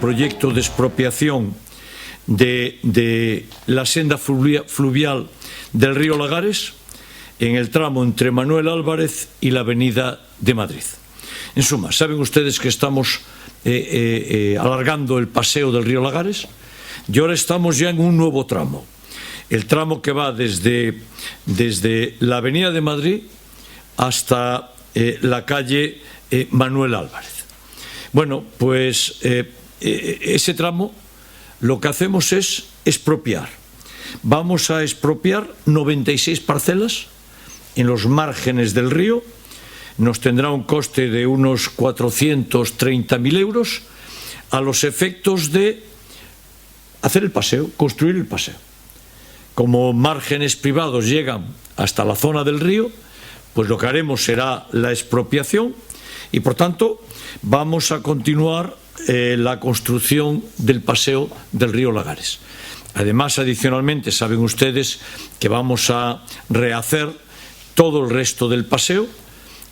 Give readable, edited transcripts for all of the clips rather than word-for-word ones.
proyecto de expropiación de la senda fluvial del río Lagares en el tramo entre Manuel Álvarez y la Avenida de Madrid. En suma, saben ustedes que estamos alargando el paseo del río Lagares y ahora estamos ya en un nuevo tramo, el tramo que va desde la Avenida de Madrid hasta la calle Manuel Álvarez. Bueno, pues ese tramo lo que hacemos es expropiar. Vamos a expropiar 96 parcelas en los márgenes del río. Nos tendrá un coste de unos 430.000 euros a los efectos de hacer el paseo, construir el paseo. Como márgenes privados llegan hasta la zona del río, pues lo que haremos será la expropiación y, por tanto, vamos a continuar la construcción del paseo del río Lagares. Además, adicionalmente, saben ustedes que vamos a rehacer todo el resto del paseo.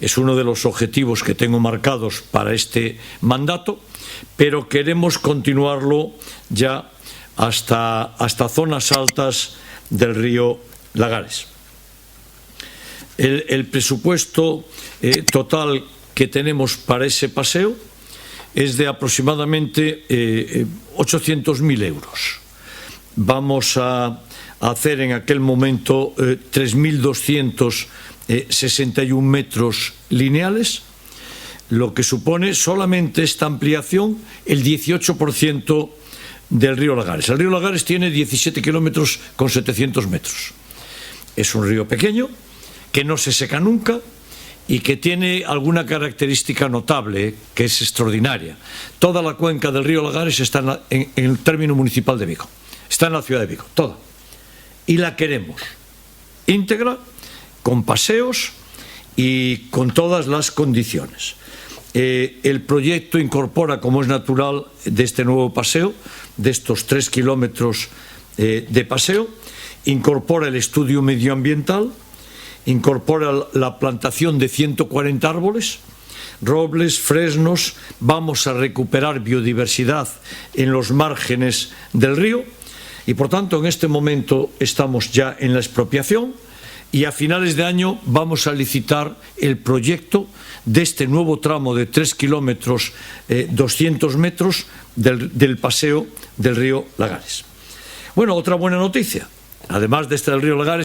Es uno de los objetivos que tengo marcados para este mandato, pero queremos continuarlo ya hasta zonas altas del río Lagares. El presupuesto total que tenemos para ese paseo es de aproximadamente 800.000 euros. Vamos a hacer en aquel momento 3.261 metros lineales, lo que supone solamente esta ampliación el 18% del río Lagares. El río Lagares tiene 17 kilómetros con 700 metros. Es un río pequeño que no se seca nunca y que tiene alguna característica notable, que es extraordinaria. Toda la cuenca del río Lagares está en el término municipal de Vigo, está en la ciudad de Vigo, toda. Y la queremos íntegra, con paseos y con todas las condiciones. El proyecto incorpora, como es natural de este nuevo paseo, de estos 3 kilómetros de paseo, incorpora el estudio medioambiental, incorpora la plantación de 140 árboles, robles, fresnos. Vamos a recuperar biodiversidad en los márgenes del río y, por tanto, en este momento estamos ya en la expropiación y a finales de año vamos a licitar el proyecto de este nuevo tramo de 3 kilómetros 200 metros del paseo del río Lagares. Bueno, otra buena noticia, además de este del río Lagares,